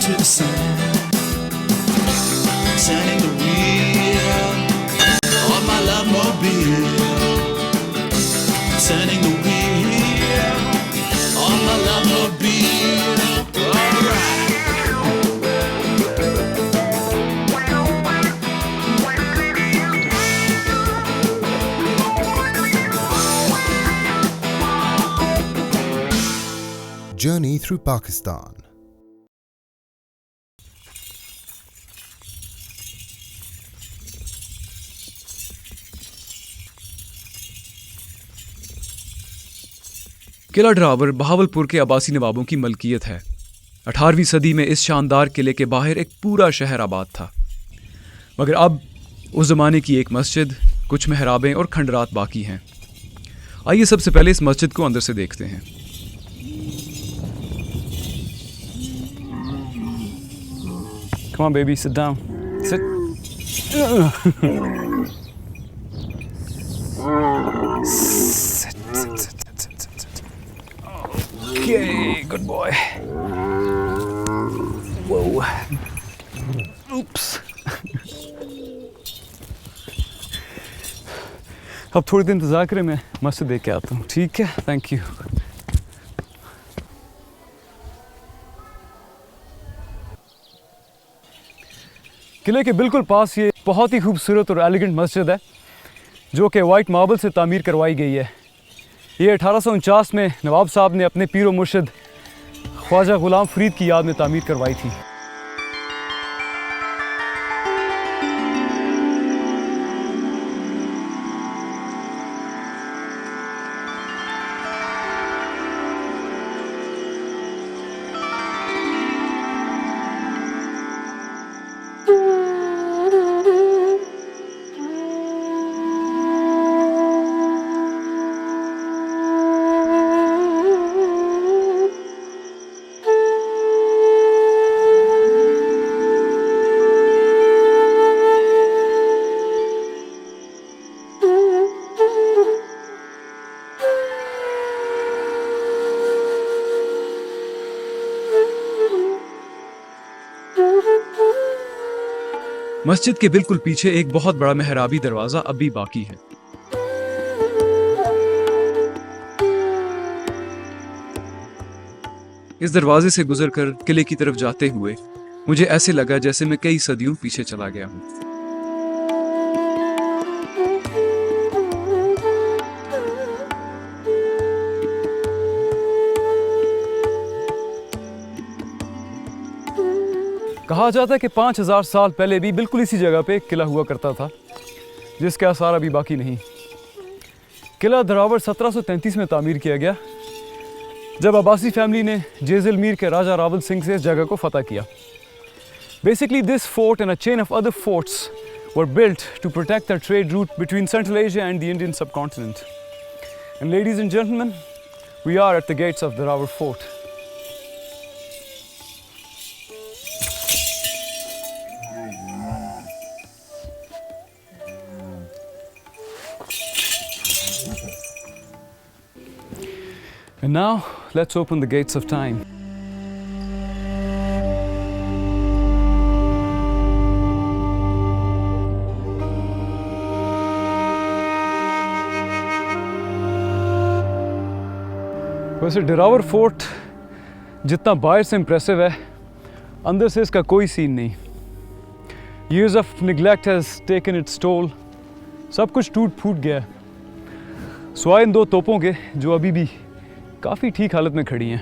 to the sun, turning the wheel on my love mobile, turning the wheel on my love mobile. Alright. Journey through Pakistan. Qila drawer Bahawalpur के अब्बासी नवाबों की मलकियत है। 18वीं सदी में इस शानदार किले के बाहर एक पूरा शहर आबाद था, मगर अब उस जमाने की एक मस्जिद, कुछ मेहराबें और खंडरात बाकी हैं। आइए सबसे पहले इस मस्जिद को अंदर से देखते हैं। Come on, baby, sit down. Sit. Sit. Okay, good boy. Whoa. Oops. अब थोड़ी देर इंतजार करें, मैं मस्जिद देख के आता हूँ, ठीक है? Thank you. किले के बिल्कुल पास ये बहुत ही खूबसूरत और एलिगेंट मस्जिद है, जो कि वाइट मार्बल से तामीर करवाई गई है। ये 1849 में नवाब साहब ने अपने पीर व मुर्शिद ख्वाजा गुलाम फरीद की याद में तामीर करवाई थी। मस्जिद के बिल्कुल पीछे एक बहुत बड़ा मेहराबी दरवाजा अब भी बाकी है। इस दरवाजे से गुजरकर किले की तरफ जाते हुए मुझे ऐसे लगा जैसे मैं कई सदियों पीछे चला गया हूँ। कहा जाता है कि 5000 साल पहले भी बिल्कुल इसी जगह पे किला हुआ करता था, जिसके आसार अभी बाकी नहीं। किला दरावर 1733 में तामीर किया गया, जब अब्बासी फैमिली ने जैसलमेर के राजा रावल सिंह से इस जगह को फतह किया। Basically this fort and a chain of other forts were built to protect the trade route between Central Asia and the Indian subcontinent. And ladies and gentleman, we are at the gates of Derawar fort. And now, let's open the gates of time. वैसे डिरावर fort जितना बाहर से impressive है, अंदर से इसका कोई scene नहीं। Years of neglect has taken its toll. सब कुछ टूट फूट गया है, सिवाय इन दो तोपों के जो अभी भी काफ़ी ठीक हालत में खड़ी हैं।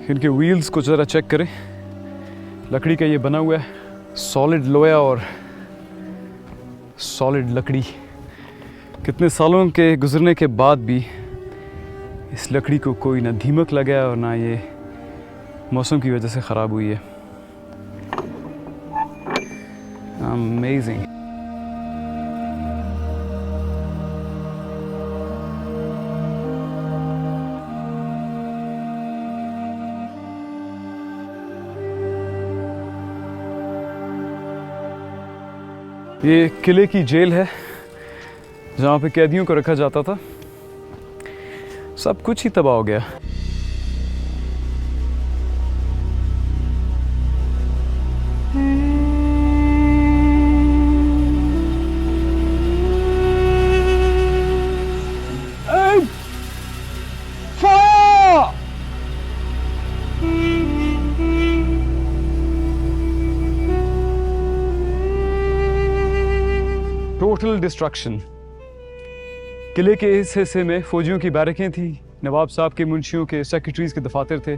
इनके व्हील्स को ज़रा चेक करें। लकड़ी का ये बना हुआ है, सॉलिड लोहा और सॉलिड लकड़ी। कितने सालों के गुजरने के बाद भी इस लकड़ी को कोई ना दीमक लगा है और ना ये मौसम की वजह से ख़राब हुई है। अमेजिंग। ये किले की जेल है जहाँ पे कैदियों को रखा जाता था। सब कुछ ही तबाह हो गया। Total destruction. किले के इस हिस्से में फौजियों की बैरकें थी, नवाब साहब के मुंशियों के सेक्रेटरीज के दफातर थे,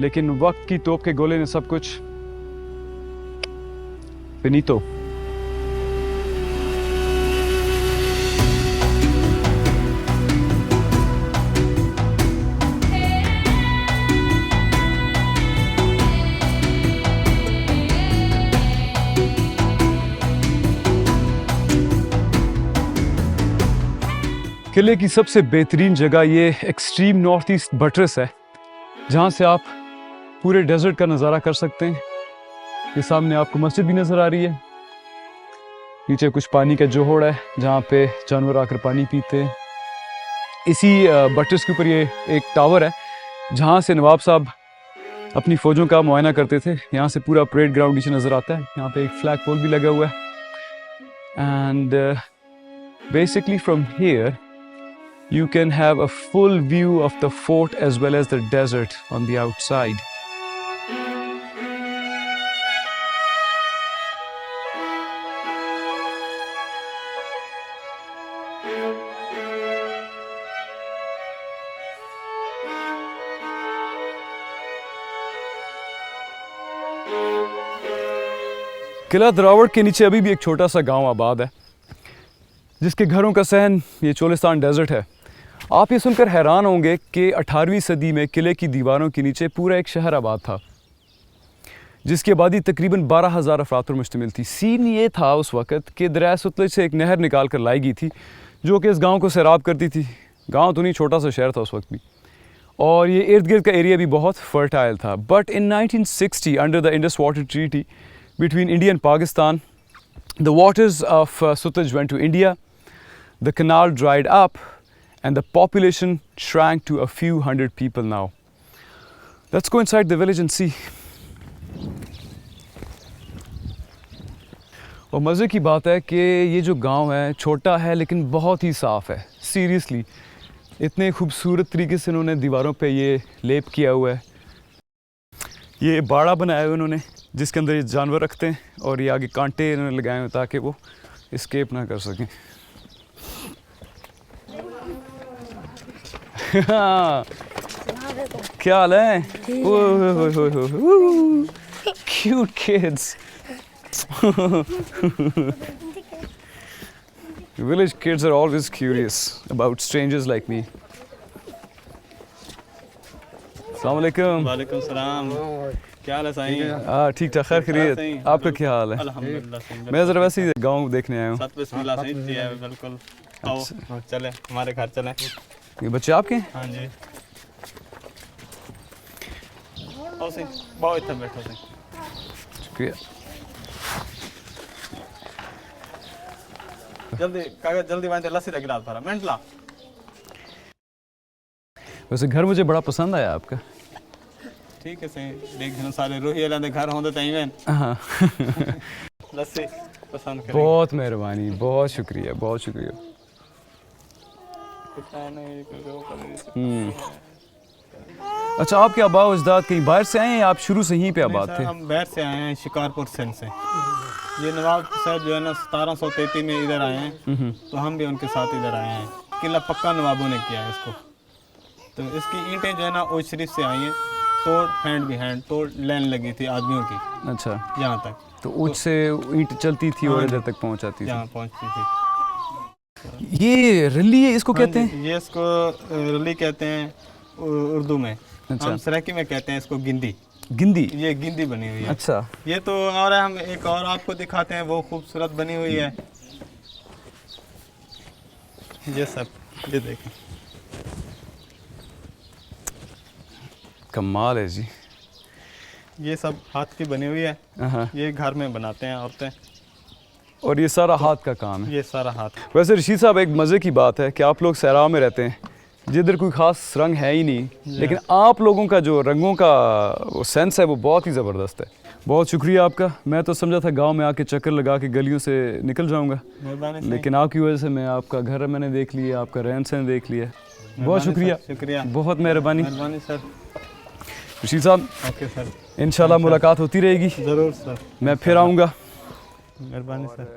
लेकिन वक्त की तोप के गोले ने सब कुछ फिनीतो। किले की सबसे बेहतरीन जगह ये एक्सट्रीम नॉर्थ ईस्ट बटरस है, जहाँ से आप पूरे डेजर्ट का नज़ारा कर सकते हैं। ये सामने आपको मस्जिद भी नज़र आ रही है, नीचे कुछ पानी का जोहड़ है जहाँ पे जानवर आकर पानी पीते हैं। इसी बटरस के ऊपर ये एक टावर है जहाँ से नवाब साहब अपनी फ़ौजों का मुआयना करते थे। यहाँ से पूरा परेड ग्राउंड नीचे नज़र आता है। यहाँ पे एक फ्लैग पोल भी लगा हुआ है। And basically from here you can have a full view of the fort as well as the desert on the outside. किला द्रावड़ के नीचे अभी भी एक छोटा सा गांव आबाद है जिसके घरों का सहन ये चोलिस्तान डेजर्ट है। आप ये सुनकर हैरान होंगे कि 18वीं सदी में किले की दीवारों के नीचे पूरा एक शहर आबाद था जिसकी आबादी तकरीबन 12,000 अफराद पर मुश्तमिल थी। सीन ये था उस वक़्त कि दरिया सतलुज से एक नहर निकाल कर लाई गई थी जो कि इस गांव को सैराब करती थी। गांव तो नहीं, छोटा सा शहर था उस वक्त भी, और ये इर्द गिर्द का एरिया भी बहुत फर्टाइल था। But in 1960 under the Indus water treaty between India and Pakistan, the waters of Sutlej went to India, the canal dried up and the population shrank to a few hundred people now. Let's go inside the village and see. और मज़े की बात है कि ये जो गांव है छोटा है लेकिन बहुत ही साफ़ है। सीरियसली इतने खूबसूरत तरीके से इन्होंने दीवारों पे ये लेप किया हुआ है। ये बाड़ा बनाया हुआ उन्होंने जिसके अंदर ये जानवर रखते हैं, और ये आगे कांटे इन्होंने लगाए हुए ताकि वो एस्केप ना कर सकें। क्या हाल है? Cute kids. Village kids are always curious about strangers like me. अस्सलाम वालेकुम। वालेकुम सलाम। क्या हाल है साईं? ठीक ठाक, खैर खैरियत। आपका क्या हाल है? अल्हम्दुलिल्लाह सही। मैं ज़रा वैसे ही गाँव देखने आया हूँ। सत बिस्मिल्लाह सही जी है, बिल्कुल। आओ चले हमारे घर चले। ये बच्चे आपके? हाँ जी। आओ सही, बहुत इतना बैठो सही। शुक्रिया। जल्दी कागज जल्दी बांध, लस्सी रख गिलास भरा मिनट ला। वैसे घर मुझे बड़ा पसंद आया आपका। ठीक है सही, देख सारे रूही वाले घर होंगे तई में। हाँ। लस्सी पसंद करें। बहुत मेहरबानी, बहुत शुक्रिया, बहुत शुक्रिया। अच्छा, आपके आबा अजदाद कहीं बाहर से आए हैं या आप शुरू से यहीं पे आबाद थे? हम बाहर से आए हैं, शिकारपुर सिंध से। ये नवाब साहब जो है ना 1733 में इधर आए हैं, तो हम भी उनके साथ इधर आए हैं। किला पक्का नवाबों ने किया है इसको। तो इसकी ईंटें जो है ना ओज शरीफ से आई हैं, तोड़ हैंड भी हैंड तोड़ लाइन लगी थी आदमियों की। अच्छा, यहाँ तक तो ऊँच से ईंट चलती थी और इधर तक पहुँचाती थी। यहाँ पहुँचती थी। ये रली है, इसको कहते हैं? ये इसको रली कहते हैं उर्दू में। अच्छा। हम सराकी में कहते हैं इसको गिंदी। गिंदी? ये गिंदी बनी हुई है। अच्छा। ये तो और हम एक और आपको दिखाते हैं, वो खूबसूरत बनी हुई है। ये सब ये देखें, कमाल है जी। ये सब हाथ की बनी हुई है। हाँ। ये घर में बनाते हैं औरतें। और ये सारा हाथ का काम है। ये सारा हाथ। वैसे रशीद साहब, एक मज़े की बात है कि आप लोग सहरा में रहते हैं जिधर कोई ख़ास रंग है ही नहीं, लेकिन आप लोगों का जो रंगों का वो सेंस है वो बहुत ही ज़बरदस्त है। बहुत शुक्रिया आपका। मैं तो समझा था गांव में आके चक्कर लगा के गलियों से निकल जाऊंगा, मेहरबानी। लेकिन आपकी वजह से मैं आपका घर मैंने देख लिया, आपका रहन सहन देख लिया। बहुत शुक्रिया, शुक्रिया, बहुत मेहरबानी। मेहरबानी सर। रशीद साहब, ओके सर, इंशाल्लाह मुलाकात होती रहेगी। ज़रूर सर, मैं फिर आऊँगा। मेहरबानी सर।